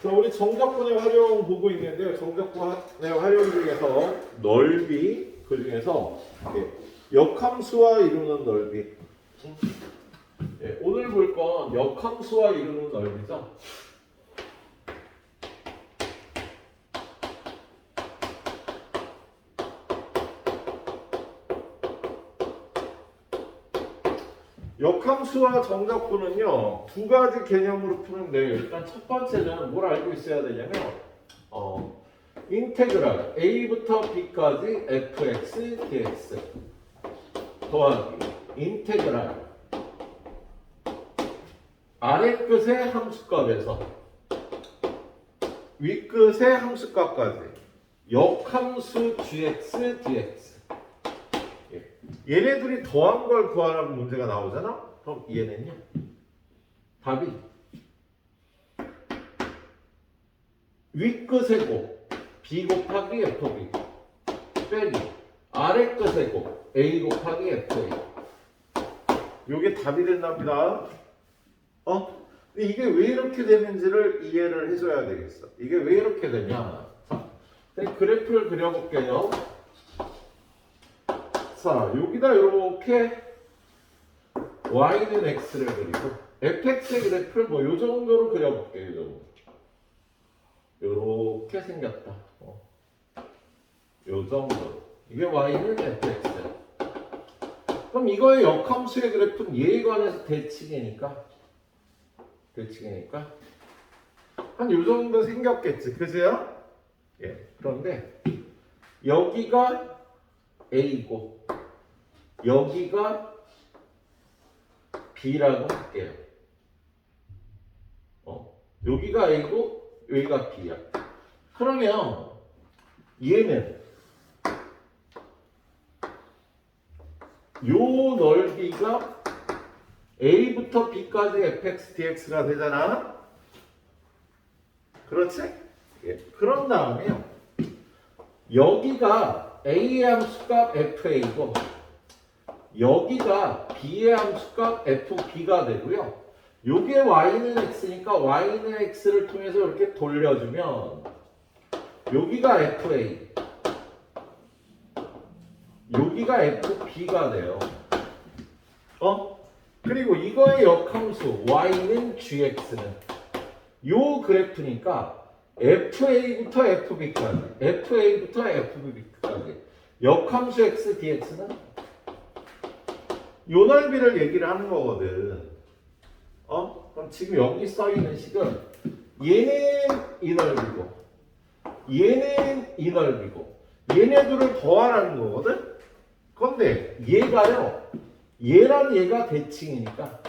자, 우리 정적분의 활용 보고 있는데요. 정적분의 활용 중에서 넓이, 그 중에서 역함수와 이루는 넓이. 오늘 볼 건 역함수와 이루는 넓이죠. 역함수와 정적분은요, 두 가지 개념으로 푸는데, 일단 첫 번째는 뭘 알고 있어야 되냐면, 인테그랄 a부터 b까지 fx dx 더하기 인테그랄 아래 끝의 함수값에서 위 끝의 함수값까지 역함수 gx dx. 얘네들이 더한 걸 구하라고 문제가 나오잖아? 그럼 얘는요? 답이 위 끝의 곱 b 곱하기 fb 빼기 아래 끝의 곱 a 곱하기 fa. 요게 답이 된답니다. 근데 이게 왜 이렇게 되는지를 이해를 해줘야 되겠어. 이게 왜 이렇게 되냐? 자, 그래프를 그려볼게요. 자, 여기다 이렇게 y는 x를 그리고 fx의 그래프를 뭐 요 정도로 그려볼게요. 요 정도. 요렇게 생겼다. 요 정도. 이게 y는 fx. 그럼 이거의 역함수의 그래프는 얘에 관해서 대칭이니까 한 요 정도 생겼겠지. 그죠? 예. 그런데 여기가 a고 여기가 b라고 할게요. 여기가 a고 여기가 b야. 그러면 얘는 요 넓이가 a부터 b까지 fx dx가 되잖아. 그렇지? 예. 그런 다음에요. 여기가 a의 함수값 fa고 여기가 b의 함수값 fb가 되고요. 요게 y는 x니까 y는 x를 통해서 이렇게 돌려주면 여기가 fa 여기가 fb가 돼요. 그리고 이거의 역함수 y는 gx는 요 그래프니까 fa부터 fb까지 역함수 x dx는 요 넓이를 얘기를 하는 거거든. 그럼 지금 여기 써 있는 식은 얘는 이 넓이고 얘는 이 넓이고 얘네들을 더하라는 거거든. 그런데 얘가요, 얘랑 얘가 대칭이니까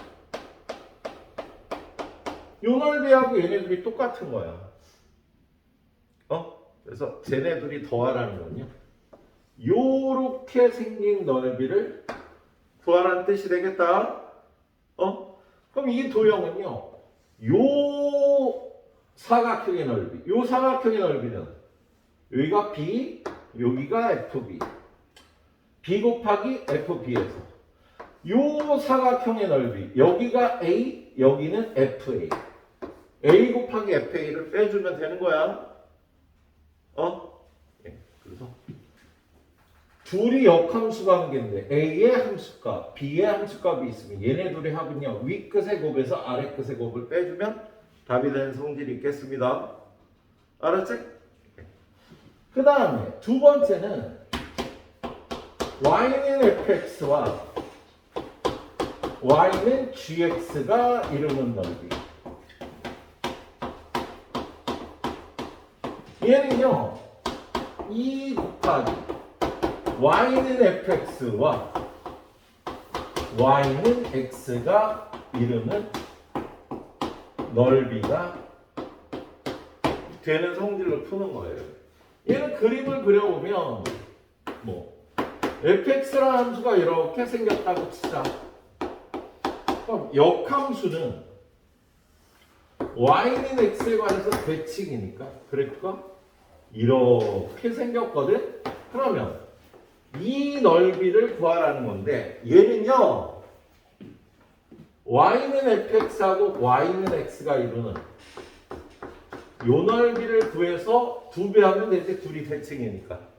요 넓이하고 얘네들이 똑같은 거야. 그래서 쟤네들이 더하라는 건요, 요렇게 생긴 넓이를 구하라는 뜻이 되겠다. 그럼 이 도형은요, 요 사각형의 넓이, 요 사각형의 넓이는 여기가 b, 여기가 fb, b 곱하기 fb에서 요 사각형의 넓이, 여기가 a, 여기는 fa, a 곱하기 fa를 빼주면 되는 거야. 그래서 둘이 역함수 관계인데 a의 함수값, b의 함수값이 있으면 얘네 둘의 합은요, 위 끝의 곱에서 아래 끝의 곱을 빼주면 답이 되는 성질이 있겠습니다. 알았지? 그 다음에 두 번째는 y는 fx와 y는 gx가 이루는 넓이. 얘는요, 2 곱하기 y는 fx와 y는 x가 이루는 넓이가 되는 성질로 푸는 거예요. 얘는 그림을 그려보면 fx라는 함수가 이렇게 생겼다고 치자. 그럼 역함수는 y는 x에 관해서 대칭이니까 그래프가 이렇게 생겼거든. 그러면 이 넓이를 구하라는 건데 얘는요, y는 fx하고 y는 x가 이루는 요 넓이를 구해서 2배 하면 되지. 둘이 대칭이니까.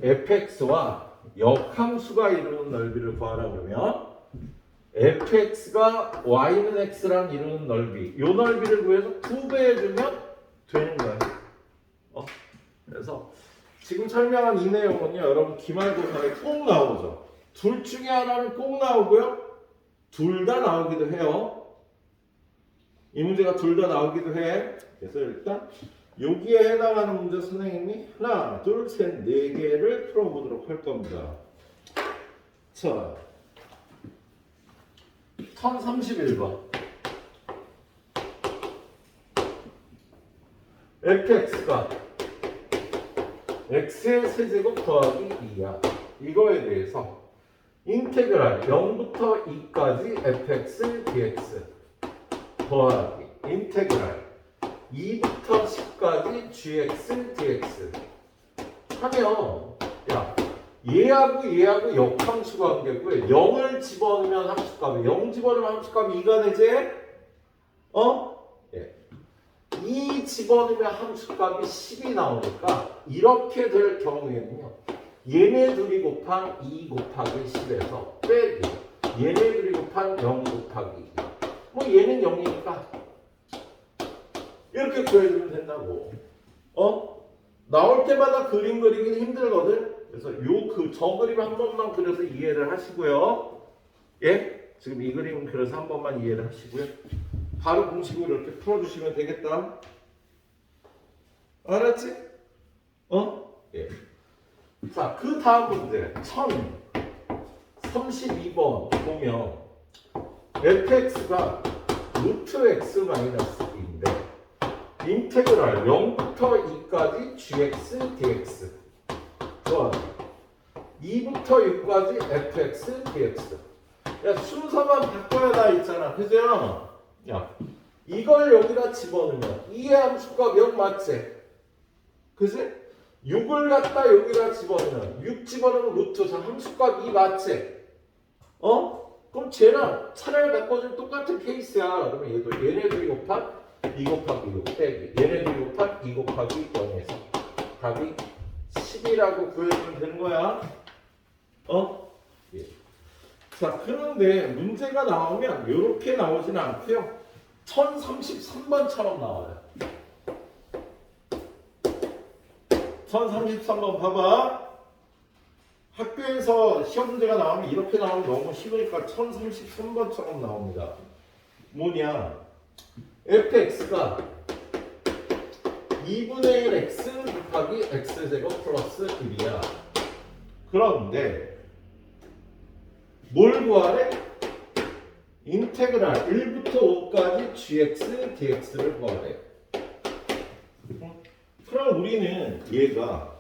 fx와 역함수가 이루는 넓이를 구하라 그러면 fx가 y는 x랑 이루는 넓이, 요 넓이를 구해서 2배 해주면 되는 거예요. 그래서 지금 설명한 이 내용은요, 여러분 기말고사에 꼭 나오죠. 둘 중에 하나는 꼭 나오고요, 둘 다 나오기도 해요. 이 문제가 둘 다 나오기도 해. 그래서 일단 여기에 해당하는 문제 선생님이 하나, 둘, 셋, 네 개를 풀어보도록 할 겁니다. 자, 1031번. fx가 x의 세제곱 더하기 2야. 이거에 대해서 인테그랄 0부터 2까지 fx dx 더하기 인테그랄 2부터 10까지 gx dx 하면, 야, 얘하고 역함수 관계고요. 0을 집어넣으면 함수값이, 0 집어넣으면 함수값이 2가 되지? 예. 2 집어넣으면 함수값이 10이 나오니까 이렇게 될 경우에는요, 얘네 둘이 곱한 2 곱하기 10에서 빼기 얘네 둘이 곱한 0 곱하기 2. 뭐 얘는 0이니까 이렇게 구해주면 된다고. 나올 때마다 그림 그리기는 힘들거든. 그래서 저 그림 한 번만 그려서 이해를 하시고요. 예? 지금 이 그림 그려서 한 번만 이해를 하시고요. 바로 공식으로 이렇게 풀어주시면 되겠다. 알았지? 예. 자, 그 다음 문제 1032번 보면 fx가 루트 x 마이너스 2인데 인테그랄 0부터 2까지 gx dx 더하기 2부터 6까지 fx dx. 야, 순서만 바꿔야 다 있잖아. 그죠? 야, 이걸 여기다 집어넣으면 2의 함수값 0 맞지? 그지? 6을 갖다 여기다 집어넣으면 6 집어넣으면 루트 저 함수값 2 맞지? 그럼 쟤랑 차라리 바꿔주면 똑같은 케이스야. 그러면 얘네들이 곱한 2 곱하기 6 빼기 얘네들이 곱한 2 곱하기 0에서 답이 10이라고 구해주면 되는 거야. 예. 자, 그런데 문제가 나오면 이렇게 나오지는 않고요. 1033번처럼 나와요. 1033번 봐봐. 학교에서 시험 문제가 나오면 이렇게 나오면 너무 쉬우니까 1033번처럼 나옵니다. 뭐냐? fx가 2분의 1 x 곱하기 x제곱 플러스 1이야. 그런데 뭘 구하래? 인테그랄 1부터 5까지 gx dx를 구하래. 그럼 우리는 얘가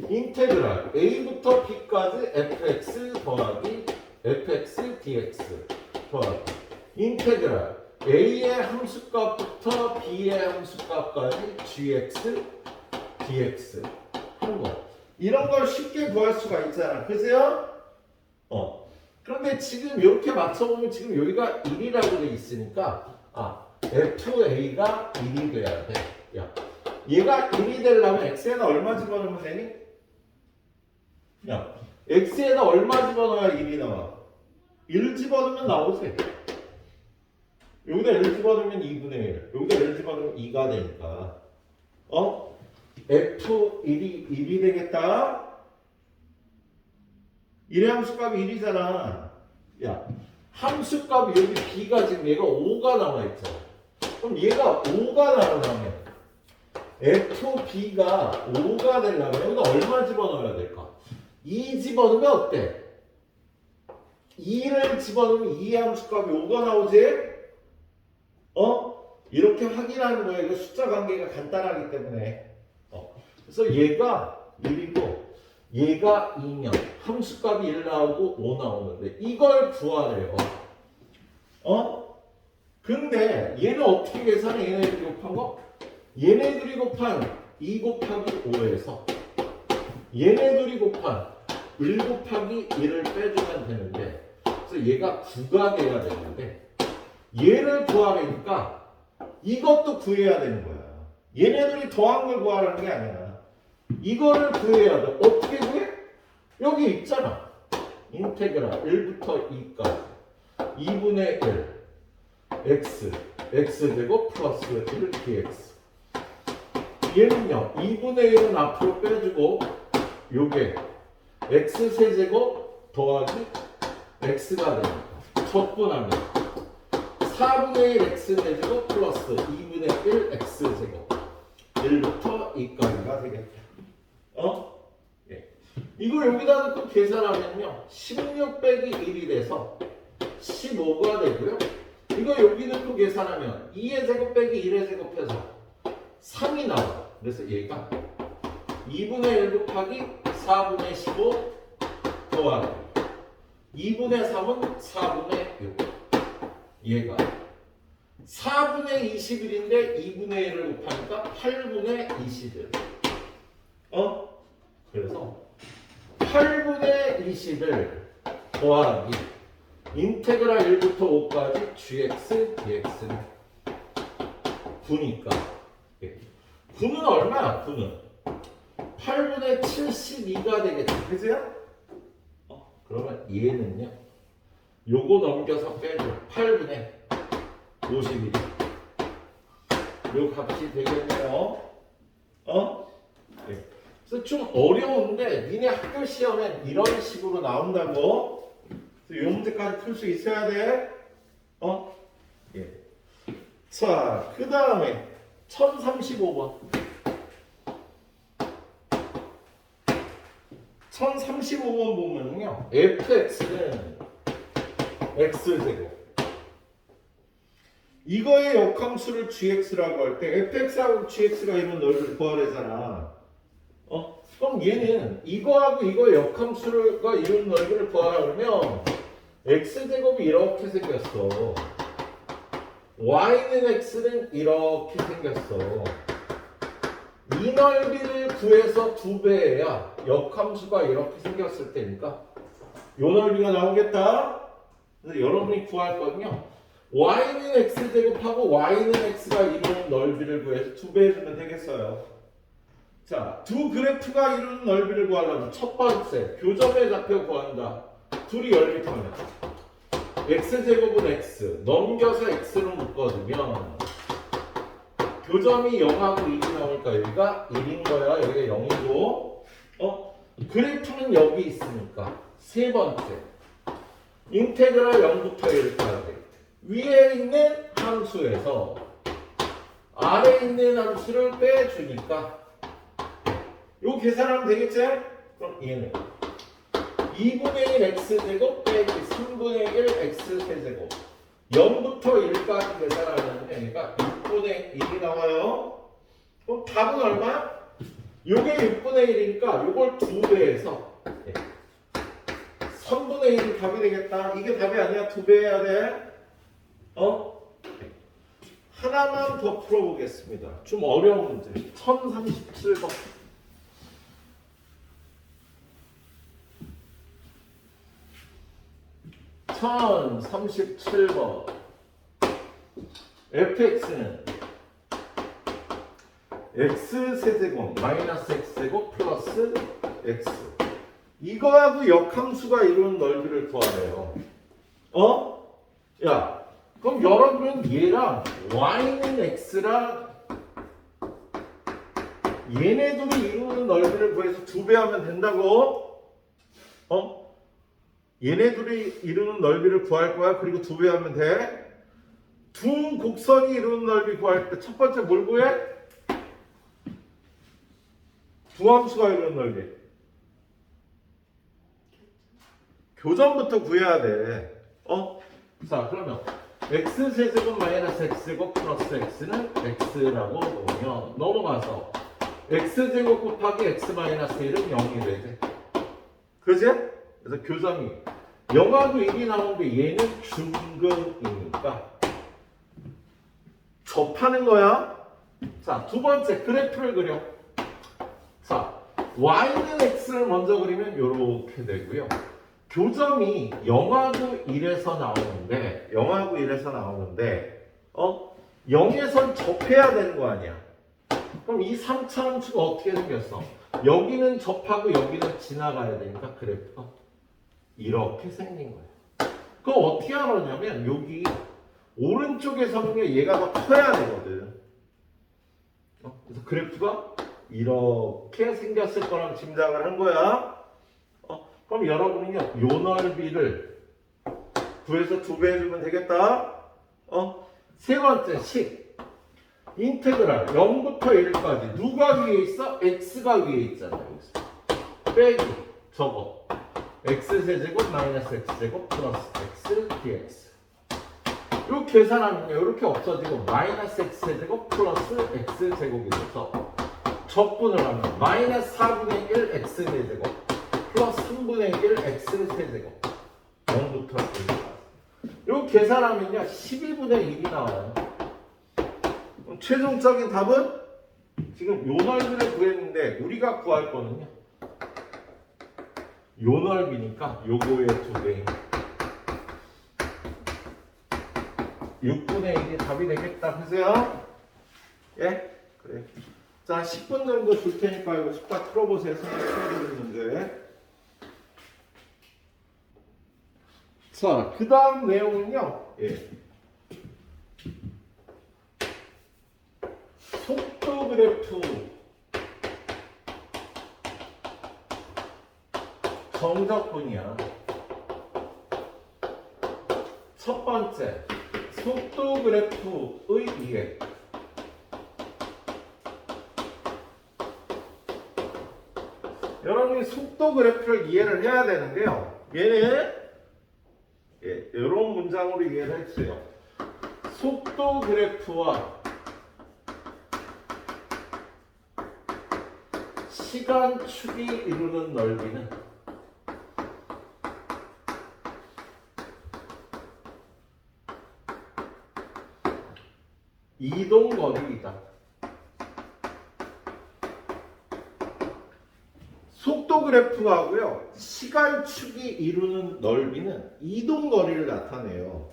인테그랄 a부터 b까지 fx 더하기 fx dx 더하기 인테그랄 a의 함수값부터 b의 함수값까지 gx dx 하는 거. 이런 걸 쉽게 구할 수가 있잖아. 그죠? 그런데 지금 이렇게 맞춰보면 지금 여기가 1이라고 돼 있으니까 fa가 1이 돼야 돼. 야, 얘가 1이 되려면 x에다 얼마 집어넣으면 되니? 야, x에다 얼마 집어넣어야 1이 나와? 1 집어넣으면 나오지. 여기다 1 집어넣으면 2분의 1. 여기다 1 집어넣으면 2가 되니까 f1이 1이 되겠다. 1의 함수값이 1이잖아. 야, 함수값이 여기 b가 지금 얘가 5가 나와 있잖아. 그럼 얘가 5가 나오려면 fb가 5가 되려면 여기다 얼마 집어넣어야 될까? 2 집어넣으면 어때? 2를 집어넣으면 2의 함수값이 5가 나오지? 이렇게 확인하는 거야. 이거 숫자 관계가 간단하기 때문에. 그래서 얘가 1이고 얘가 2면 함수값이 1 나오고 5 나오는데 이걸 구하래요. 근데 얘는 어떻게 계산해? 얘네들이 곱한 거? 얘네들이 곱한 2 곱하기 5에서 얘네들이 곱한 1 곱하기 1을 빼주면 되는데, 그래서 얘가 9가 돼야 되는데 얘를 구하려니까 이것도 구해야 되는 거야. 얘네들이 더한 걸 구하라는 게 아니야. 이거를 구해야 돼. 어떻게 구해? 여기 있잖아. 인테그랄 1부터 2까지 2분의 1 x x제곱 플러스 1 dx. 얘는요 2분의 1은 앞으로 빼주고 요게 x 세제곱 더하기 x가 됩니다. 적분하면 4분의 1 x 제곱 플러스 2분의 1 x 제곱 1부터 2까지가 되겠다. 예. 이거 여기다 넣고 계산하면요 16 빼기 1이 돼서 15가 되고요. 이거 여기 넣고 계산하면 2의 제곱 빼기 1의 제곱해서 3이 나와요. 그래서 얘가 2분의 1 곱하기 4분의 15 더하기 2분의 3은 4분의 6. 얘가 4분의 21인데 2분의 1을 곱하니까 8분의 21. 그래서 8분의 21 더하기 인테그랄 1부터 5까지 gx dx는 9니까 9는 얼마야? 9는 8분의 72가 되겠지. 그죠? 그러면 얘는요 요거 넘겨서 빼줘. 8분의 51. 요 값이 되겠네요. 네. 그래서 좀 어려운데 니네 학교 시험엔 이런 식으로 나온다고. 그래서 요 문제까지 풀 수 있어야 돼. 예. 자, 그 다음에 1035번. 1035번 보면요 fx는 x제곱 이거의 역함수를 gx라고 할 때 fx하고 gx가 이런 넓이를 구하래잖아. 그럼 얘는 이거하고 이거 역함수가 이런 넓이를 구하라 그러면 x제곱이 이렇게 생겼어. y는 x는 이렇게 생겼어. 이 넓이를 구해서 2배해야 역함수가 이렇게 생겼을 때니까 이 넓이가 나오겠다. 그래서 여러분이 구할 거는요 y는 x제곱하고 y는 x가 이루는 넓이를 구해서 2배해주면 되겠어요. 자, 두 그래프가 이루는 넓이를 구하려면 첫 번째 교점의 좌표 구한다. 둘이 열립하면 x제곱은 x 넘겨서 x로 묶어두면 교점이 0하고 1이 나오니까 여기가 1인 거야. 여기가 0이고 그래프는 여기 있으니까 세 번째 인테그랄 0부터 1까지 위에 있는 함수에서 아래에 있는 함수를 빼주니까 요 계산하면 되겠지? 그럼 얘는 2분의 1 x제곱 빼기 3분의 1 x 세제곱 0부터 1까지 계산하면 얘가 6분의 1이 나와요. 그럼 답은 얼마? 요게 6분의 1이니까 요걸 2배해서 3분의 1이 답이 되겠다. 이게 답이 아니야. 2배 해야 돼. 하나만 더 풀어보겠습니다. 좀 어려운 문제. 1037번. fx는 x세제곱 마이너스 x제곱 플러스 x 이거하고 역함수가 이루는 넓이를 구하래요. 야, 그럼 여러분은 얘랑 y는 x랑 얘네들이 이루는 넓이를 구해서 2배 하면 된다고? 얘네들이 이루는 넓이를 구할 거야. 그리고 2배 하면 돼. 두 곡선이 이루는 넓이 구할 때 첫 번째 뭘 구해? 두 함수가 이루는 넓이. 교점부터 구해야 돼. 자, 그러면 x세제곱 마이너스 x제곱 플러스 x는 x라고 놓으면 넘어가서 x제곱 곱하기 x 마이너스 1은 0이 되지. 그지? 그래서 교점이 0하고 1이 나오는데 얘는 중근이니까 접하는 거야. 자, 두 번째 그래프를 그려. 자, y는 x를 먼저 그리면 이렇게 되고요. 교점이 0하고 1에서 나오는데 0에선 접해야 되는 거 아니야. 그럼 이 3차 함수가 어떻게 생겼어? 여기는 접하고 여기는 지나가야 되니까 그래프가 이렇게 생긴 거야. 그거 어떻게 알았냐면 여기 오른쪽에서는 얘가 더 커야 되거든. 그래서 그래프가 이렇게 생겼을 거라고 짐작을 한 거야. 그럼 여러분은요, 요 넓이를 구해서 2배 해주면 되겠다. 세 번째 식. 인테그랄 0부터 1까지 누가 위에 있어? x가 위에 있잖아. 여기서. 빼기 저거. x세제곱 마이너스 x제곱 플러스 x dx. 요 계산하면요, 이렇게 없어지고 마이너스 x제곱 플러스 x제곱이 돼서 적분을 하면 마이너스 4분의 1 x제곱 플러스 3분의 1 x세제곱 0부터 1. 요 계산하면요 12분의 1이 나와요. 그럼 최종적인 답은 지금 요 넓이를 구했는데 우리가 구할 거는요 요 넓이니까 요거의 2배 6분의 1이 답이 되겠다. 그죠? 예? 그래. 자, 10분 정도 줄 테니까 이거 숙박 풀어보세요. 생각해보는 문제. 자, 그 다음 내용은요. 예. 속도 그래프 정적분이야. 첫 번째, 속도 그래프의 이해. 여러분이 속도 그래프를 이해를 해야 되는데요. 얘는 이런 문장으로 이해를 해주세요. 속도 그래프와 시간축이 이루는 넓이는 이동거리이다. 속도 그래프하고요, 시간축이 이루는 넓이는 이동거리를 나타내요.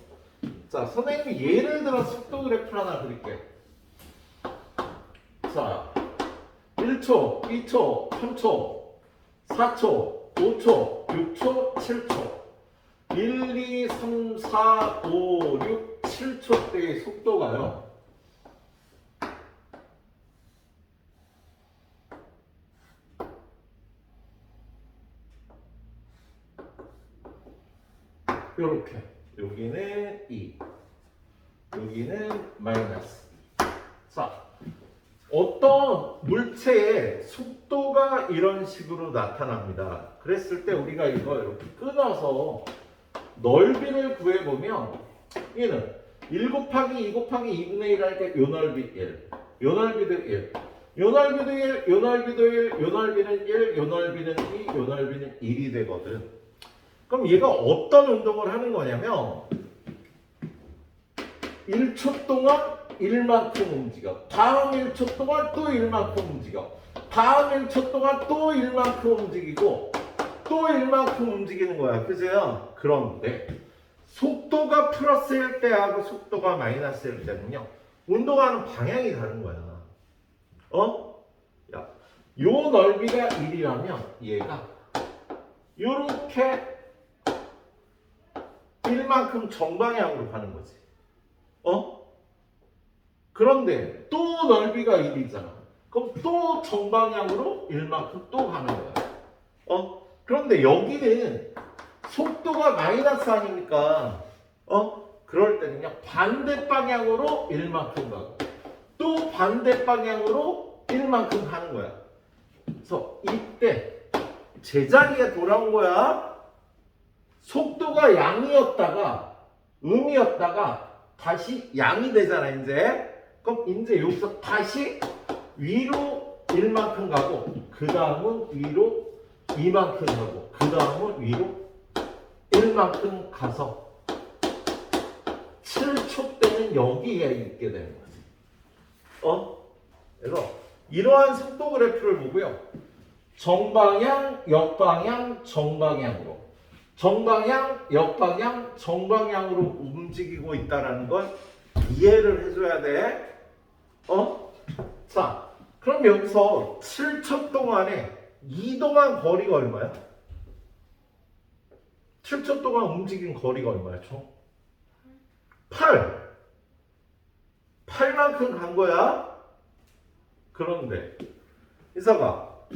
자, 선생님이 예를 들어 속도 그래프를 하나 그릴게. 자, 1초, 2초, 3초, 4초, 5초, 6초, 7초 1, 2, 3, 4, 5, 6, 7초 대의 속도가요 요렇게 여기는 2 여기는 마이너스 2. 자, 어떤 물체의 속도가 이런 식으로 나타납니다. 그랬을 때 우리가 이거 이렇게 끊어서 넓이를 구해보면 얘는 1 곱하기 2 곱하기 2분의 1 할 때 요 넓이 1, 요 넓이도 1, 요 넓이도 1, 요 넓이도 1, 요 넓이는 1, 요 넓이는 2, 요 넓이는 1이 되거든. 그럼 얘가 어떤 운동을 하는 거냐면 1초 동안 1만큼 움직여. 다음 1초 동안 또 1만큼 움직여. 다음 1초 동안 또 1만큼 움직이고 또 1만큼 움직이는 거야. 그죠? 그런데 속도가 플러스일 때하고 속도가 마이너스일 때는요. 운동하는 방향이 다른 거야. 야, 요 넓이가 1이라면 얘가 요렇게 1만큼 정방향으로 가는 거지. 그런데 또 넓이가 1이잖아. 그럼 또 정방향으로 1만큼 또 가는 거야. 그런데 여기는 속도가 마이너스 아니니까 그럴 때는요 반대 방향으로 1만큼 가고 또 반대 방향으로 1만큼 가는 거야. 그래서 이때 제자리에 돌아온 거야. 속도가 양이었다가 음이었다가 다시 양이 되잖아. 이제 그럼 이제 여기서 다시 위로 1만큼 가고 그 다음은 위로 2만큼 가고 그 다음은 위로 1만큼 가서 7초 때는 여기에 있게 되는 거지. 그래서 이러한 속도 그래프를 보고요. 정방향, 역방향, 정방향으로 정방향, 역방향, 정방향으로 움직이고 있다는 걸 이해를 해줘야 돼. 자, 그럼 여기서 7초 동안에 이동한 거리가 얼마야? 7초 동안 움직인 거리가 얼마야, 총? 8. 8만큼 간 거야? 그런데 이사가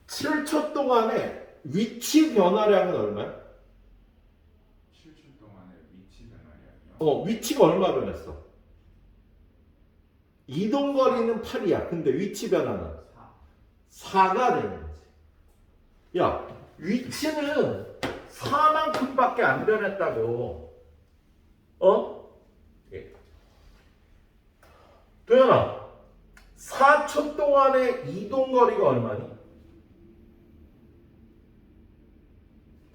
7초 동안에 위치 변화량은 얼마야? 7초 동안의 위치 변화량이요? 위치가 얼마 변했어? 이동 거리는 8이야. 근데 위치 변화는 4가 되는 거지. 야, 위치는 4만큼밖에 안 변했다고. 예. 도현아, 4초 동안의 이동 거리가 얼마니?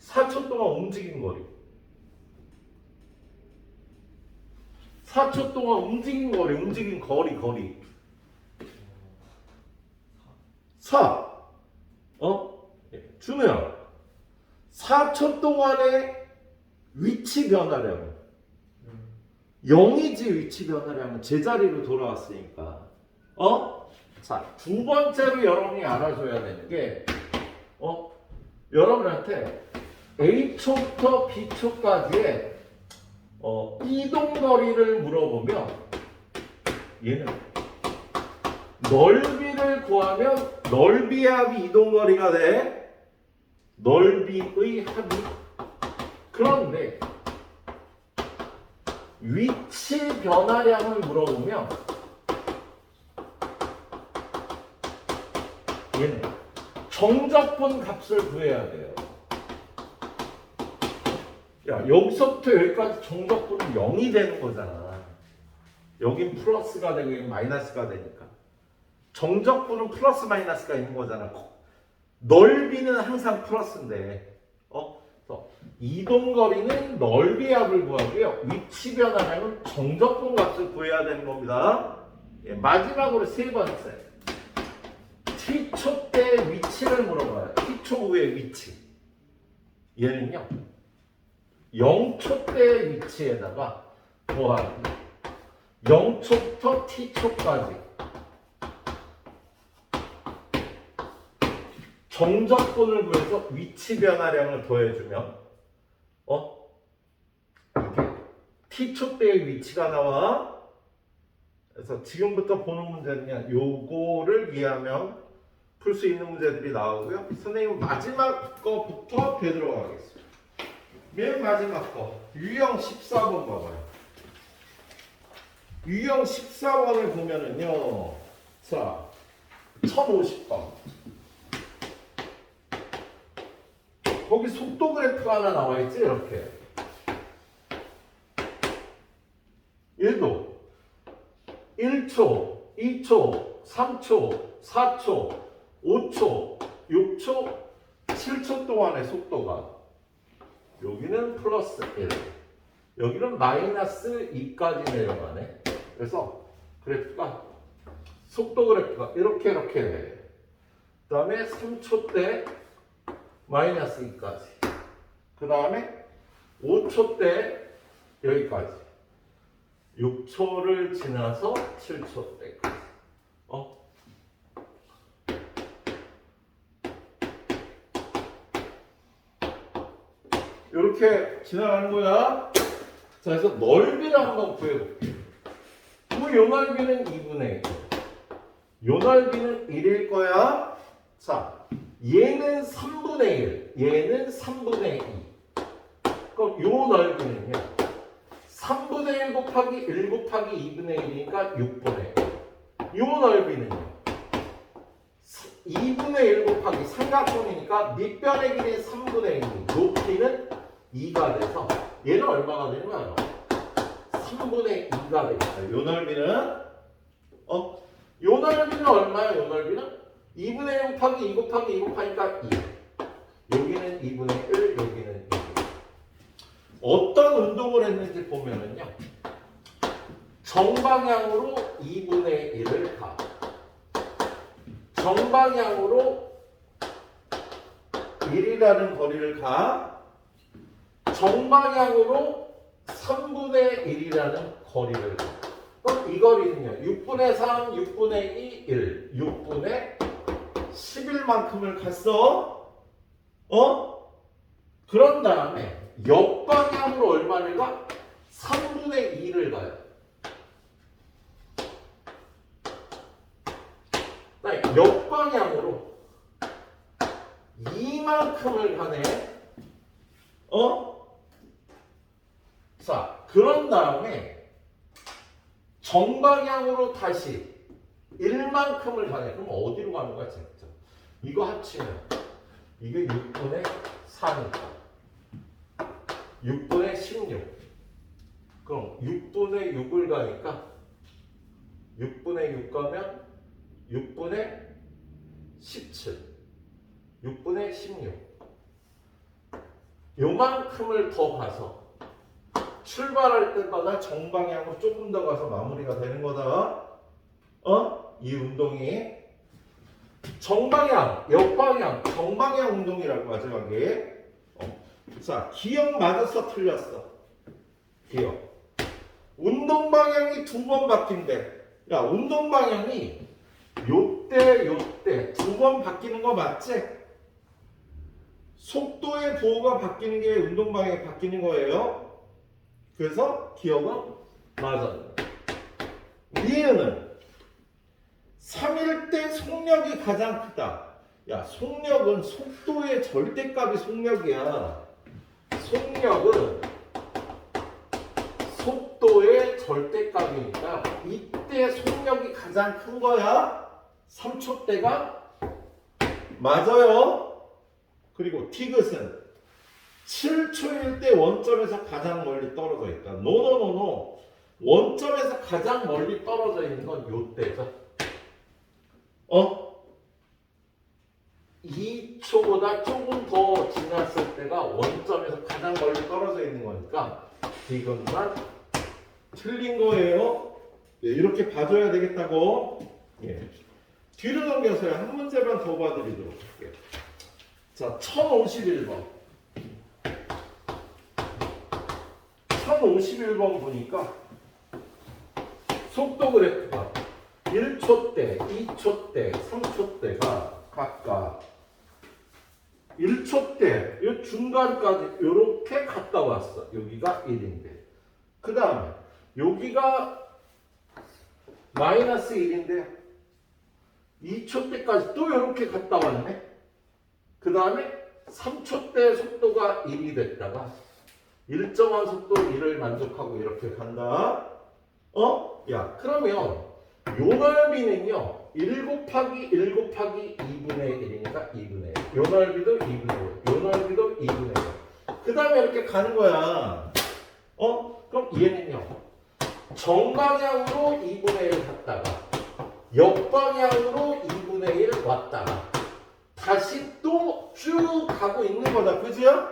4초 동안 움직인 거리. 4초 동안 움직인 거리. 4. 준우야. 4초 동안의 위치 변화량은 0이지. 위치 변화량은 제자리로 돌아왔으니까. 자, 두 번째로 여러분이 알아줘야 되는 게 여러분한테 A초부터 B초까지의 이동 거리를 물어보면 얘는 넓이를 구하면 넓이의 합이 이동 거리가 돼. 넓이의 합이. 그런데 위치 변화량을 물어보면 얘는 정적분 값을 구해야 돼요. 야, 여기서부터 여기까지 정적분은 0이 되는 거잖아. 여긴 플러스가 되고 여긴 마이너스가 되니까. 정적분은 플러스 마이너스가 있는 거잖아. 넓이는 항상 플러스인데 그래서 이동거리는 넓이 합을 구하고요. 위치 변화량은 정적분 값을 구해야 되는 겁니다. 마지막으로 세 번째. t초 때 위치를 물어봐요. t초 후의 위치. 얘는요. 0초 때 위치에다가 더하기 0초부터 t초까지 정적분을 구해서 위치 변화량을 더해주면 이게 t초 때의 위치가 나와. 그래서 지금부터 보는 문제는 요거를 이해하면 풀 수 있는 문제들이 나오고요. 선생님은 마지막 거부터 되돌아가겠습니다. 맨 마지막 거 유형 14번 봐봐요. 유형 14번을 보면은요, 자 1050번 거기 속도 그래프가 하나 나와 있지. 이렇게 얘도 1초, 2초, 3초, 4초, 5초, 6초, 7초 동안의 속도가 여기는 플러스 1, 여기는 마이너스 2까지 내려가네. 그래서 그래프가 속도 그래프가 이렇게 돼. 그 다음에 3초 때 마이너스 2까지, 그 다음에 5초 때 여기까지, 6초를 지나서 7초 때까지. 이렇게 지나가는 거야. 자, 그래서 넓이를 한번 구해볼게요. 요 넓이는 2분의 1. 요 넓이는 1일 거야. 자, 얘는 3분의 1. 얘는 3분의 2. 그럼 요 넓이는요. 3분의 1 곱하기 1 곱하기 2분의 1이니까 6분의 1. 요 넓이는요. 2분의 1 곱하기 삼각형이니까 밑변의 길이 3분의 1. 높이는 2가 돼서 얘는 얼마가 되는 거야? 3분의 2가 되겠다. 요 넓이는 요 넓이는 얼마야? 요 넓이는 2분의 1 곱하기 2 곱하기 2 곱하니까 2. 여기는 2분의 1, 여기는 2. 어떤 운동을 했는지 보면은요. 정방향으로 2분의 1을 가. 정방향으로 1이라는 거리를 가. 정방향으로 3분의 1이라는 거리를. 그럼 이 거리는요. 6분의 3, 6분의 2, 1, 6분의 11만큼을 갔어. 그런 다음에 역방향으로 얼마를 가? 3분의 2를 가요. 역방향으로 이만큼을 가네. 자, 그런 다음에 정방향으로 다시 1만큼을 가네. 그럼 어디로 가는 거야, 진짜? 이거 합치면 이게 6분의 4니까 6분의 16. 그럼 6분의 6을 가니까 6분의 6 가면 6분의 17, 6분의 16. 요만큼을 더 가서 출발할 때마다 정방향으로 조금 더 가서 마무리가 되는 거다. 이 운동이 정방향, 역방향, 정방향 운동이라고 마지막에. 자, 기억 맞았어, 틀렸어? 기억. 운동 방향이 두 번 바뀐대. 야, 운동 방향이 요때 두 번 바뀌는 거 맞지? 속도의 부호가 바뀌는 게 운동 방향이 바뀌는 거예요. 그래서 기억은 맞았네. 니은은 3일 때 속력이 가장 크다. 야, 속력은 속도의 절대값이 속력이야. 속력은 속도의 절대값이니까 이때 속력이 가장 큰 거야. 3초대가 맞아요. 그리고 티귿은 7초일 때 원점에서 가장 멀리 떨어져 있다. 노노노노. 원점에서 가장 멀리 떨어져 있는 건 요때죠. 2초보다 조금 더 지났을 때가 원점에서 가장 멀리 떨어져 있는 거니까 이것만 틀린 거예요. 네, 이렇게 봐줘야 되겠다고. 예. 뒤로 넘겨서요. 한 문제만 더 봐드리도록 할게요. 자, 1051번. 1051번 보니까 속도 그래프가 1초 때, 2초 때, 3초 때가 각각 1초 때, 이 중간까지 이렇게 갔다 왔어. 여기가 1인데. 그 다음에 여기가 마이너스 1인데 2초 때까지 또 이렇게 갔다 왔네. 그 다음에 3초 때 속도가 1이 됐다가 일정한 속도 1을 만족하고 이렇게 간다. 야, 그러면 요 넓이는요 1 곱하기 1 곱하기 2분의 1이니까 2분의 1. 요 넓이도 2분의 1. 요 넓이도 2분의 1. 그 다음에 이렇게 가는 거야. 그럼 얘는요 정방향으로 2분의 1 갔다가 역방향으로 2분의 1 왔다가 다시 또 쭉 가고 있는 거다. 그죠?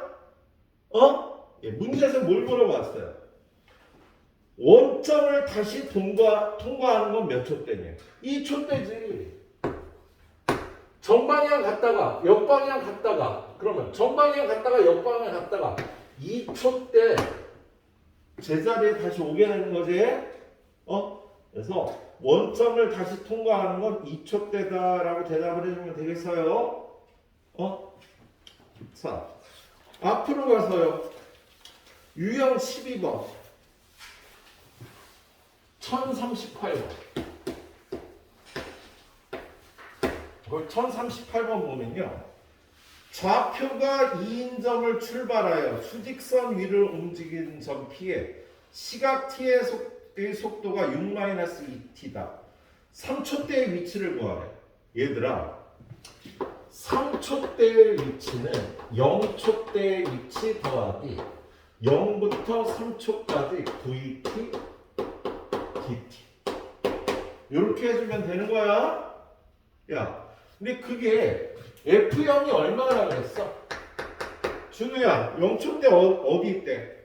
예, 문제에서 뭘 물어봤어요? 원점을 다시 통과하는 건 몇 초 때냐? 2초 때지. 정방향 갔다가 역방향 갔다가 그러면 정방향 갔다가 역방향 갔다가 2초 때 제자리에 다시 오게 되는 거지. 그래서 원점을 다시 통과하는 건 2초 때다라고 대답을 해주면 되겠어요. 자, 앞으로 가서요. 유형 12번. 1038번. 그걸 1038번 보면요. 좌표가 2인점을 출발하여 수직선 위를 움직이는 점 P에 시각 T의 속도가 6-2T다. 3초대의 위치를 구하래. 얘들아, 3초대의 위치는 0초대의 위치 더하기 0부터 3초까지 VT, DT. 이렇게 해주면 되는 거야. 야, 근데 그게 F0이 얼마나 그랬어? 준우야, 0초 때 어디 있대?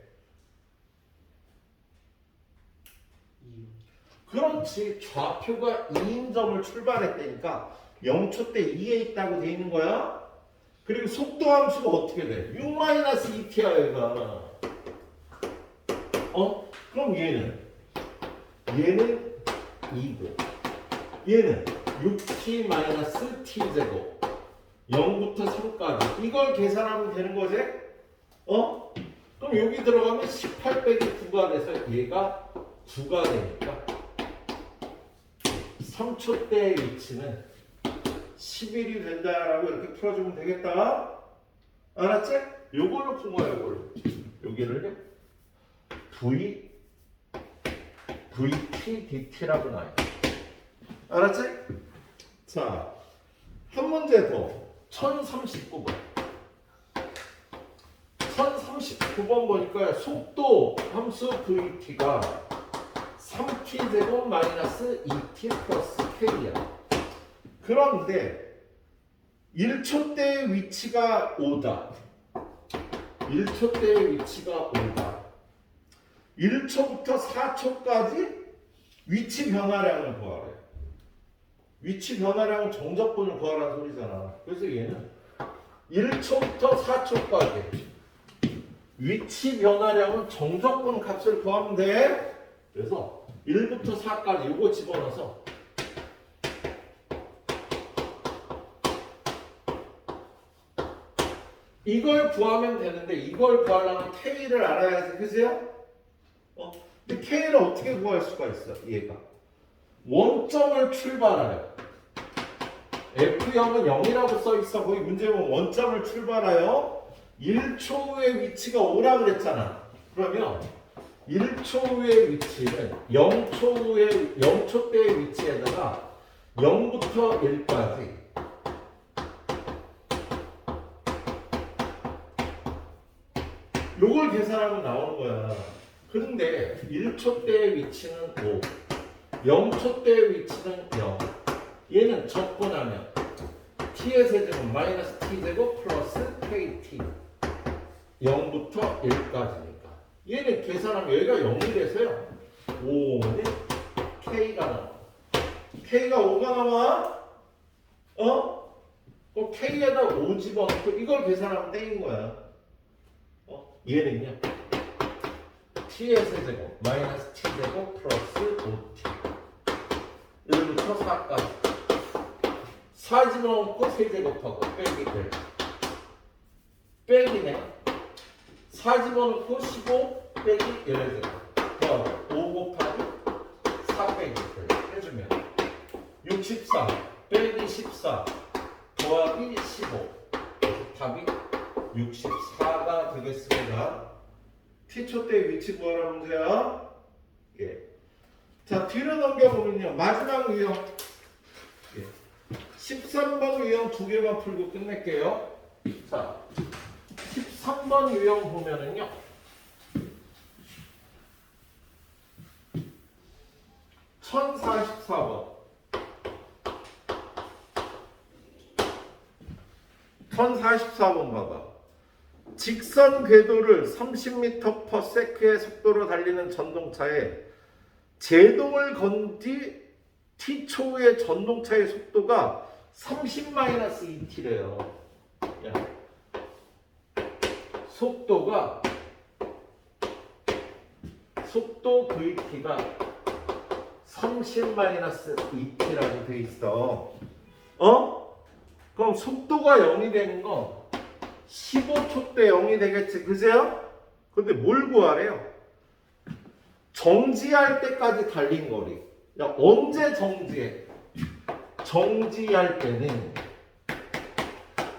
그렇지. 좌표가 2인점을 출발했다니까 0초 때 2에 있다고 돼 있는 거야. 그리고 속도 함수가 어떻게 돼? 6-2t야 얘가. 그럼 얘는 얘는 2고 얘는 6t-t제곱 0부터 3까지 이걸 계산하면 되는 거지? 그럼 여기 들어가면 18 빼기 9가 돼서 얘가 9가 되니까 3초 때의 위치는 11이 된다라고 이렇게 풀어주면 되겠다. 알았지? 요걸로 푼 거야, 요걸로. 여기를요. VT, DT라고 나요. 알았지? 자, 한 문제 더. 1039번. 1039번 보니까 속도 함수 VT가 3t제곱 마이너스 2t 플러스 k야. 그런데 1초 때의 위치가 5다. 1초 때의 위치가 5다. 1초부터 4초까지 위치 변화량을 구하래. 위치 변화량은 정적분을 구하라는 소리잖아. 그래서 얘는 1초부터 4초까지 위치 변화량은 정적분 값을 구하면 돼. 그래서 1부터 4까지 이거 집어넣어서 이걸 구하면 되는데 이걸 구하려면 K를 알아야지, 그죠? 근데 K를 어떻게 구할 수가 있어? 얘가 원점을 출발하여 F형은 0이라고 써있어. 거기 문제 보면 원점을 출발하여 1초 후의 위치가 5라 그랬잖아. 그러면 1초 후의 위치는 0초 때의 위치에다가 0부터 1까지 요걸 계산하면 나오는 거야. 그런데 1초 때의 위치는 5, 0초 때의 위치는 0. 얘는 적분하면 t의 세제곱 마이너스 t제곱 플러스 kt 0부터 1까지니까 얘는 계산하면 여기가 0이 돼서요 5는 k가 나와. k가 5가 나와? 그럼 k에다 5 집어넣고 이걸 계산하면 땡인 거야. 얘는요 t의 세제곱 마이너스 t제곱 플러스 5t 1부터 4까지 4 집어넣고 세제곱하고 빼기 될 빼기네. 4 집어넣고 15 빼기 11제곱 더하고 5 곱하기 4 빼기 될 해주면 64 빼기 14 더하기 15 답이 64가 되겠습니다. t초 때 위치 구하라 문제야. 예. 자, 뒤로 넘겨보면요. 마지막 유형. 예. 13번 유형 두 개만 풀고 끝낼게요. 자, 13번 유형 보면은요. (1044번) 1044번 봐봐. 직선 궤도를 30m/s의 속도로 달리는 전동차에 제동을 건 뒤 t초의 전동차의 속도가 30-2t래요. 속도 VT가 30-2t라고 돼 있어. 그럼 속도가 0이 되는 건 15초 때 0이 되겠지, 그죠? 근데 뭘 구하래요? 정지할 때까지 달린 거리. 야, 언제 정지해? 정지할 때는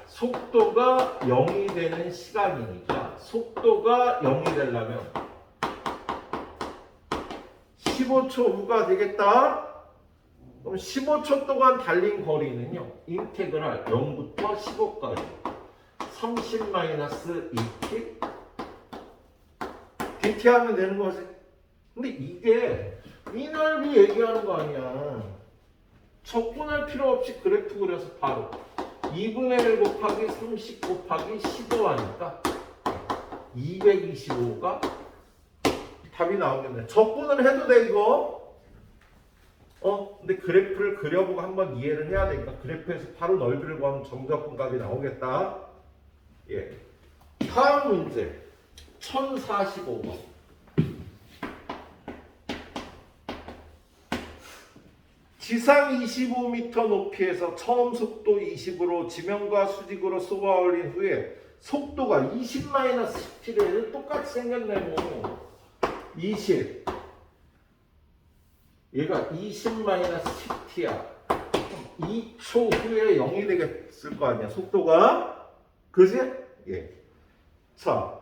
속도가 0이 되는 시간이니까 속도가 0이 되려면 15초 후가 되겠다. 그럼 15초 동안 달린 거리는요. 인테그랄 0부터 15까지 30-2t dt 하면 되는 거지. 근데 이게 이 넓이 얘기하는 거 아니야. 적분할 필요 없이 그래프 그려서 바로 2분의 1 곱하기 30 곱하기 15 하니까 225가 답이 나오겠네. 적분을 해도 돼 이거. 근데 그래프를 그려보고 한번 이해를 해야 되니까 그래프에서 바로 넓이를 구하면 정적분값이 나오겠다. 예. 다음 문제 1045번. 지상 25m 높이에서 처음 속도 20으로 지면과 수직으로 쏘아 올린 후에 속도가 20-10t래. 똑같이 생겼네 뭐. 20. 얘가 20-10t야. 2초 후에 0이 되겠을 거 아니야 속도가. 그지? 예. 자,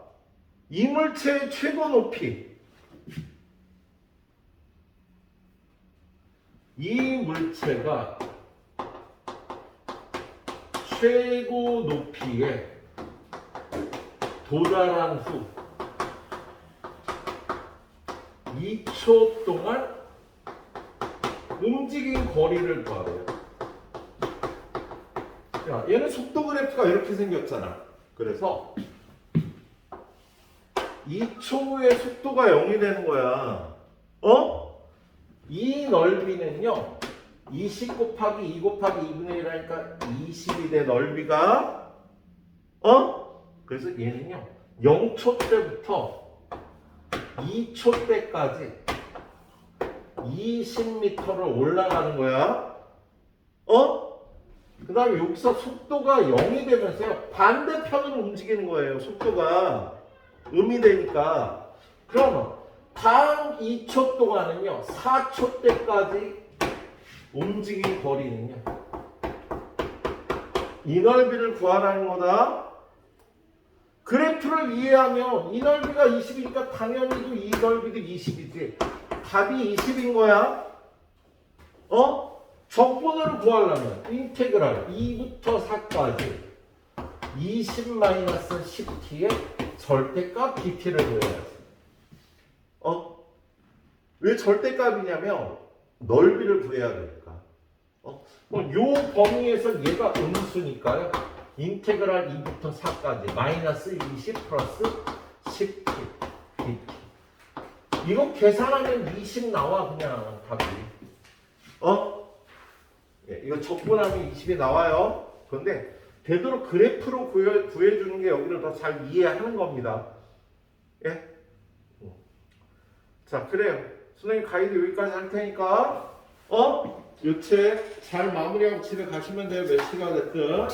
이물체의 최고 높이. 이 물체가 최고 높이에 도달한 후 2초 동안 움직인 거리를 구하래요. 야, 얘는 속도 그래프가 이렇게 생겼잖아. 그래서 2초 후에 속도가 0이 되는 거야. 이 넓이는요 20 곱하기 2 곱하기 2분의 1하니까 20이 돼 넓이가. 그래서 얘는요 0초 때부터 2초 때까지 20m를 올라가는 거야. 그 다음에 여기서 속도가 0이 되면서요 반대편으로 움직이는 거예요. 속도가 음이 되니까. 그러면 다음 2초 동안은요 4초 때까지 움직인 거리는요 이 넓이를 구하라는 거다. 그래프를 이해하면 이 넓이가 20이니까 당연히 이 넓이도 20이지. 답이 20인 거야. 적분을 구하려면 인테그랄 2부터 4까지 20-10t의 절대값 bt를 구해야지. 왜 절대값이냐면 넓이를 구해야 되니까. 요 범위에서 얘가 음수니까요. 인테그랄 2부터 4까지 마이너스 20 플러스 10t dt. 이거 계산하면 20 나와 그냥 답이. 예, 이거 적분하면 20이 나와요. 그런데 되도록 그래프로 구해주는 게 여기를 더 잘 이해하는 겁니다. 예? 자, 그래요. 선생님 가이드 여기까지 할 테니까 요 책 잘 마무리하고 집에 가시면 돼요. 몇 시가 됐든.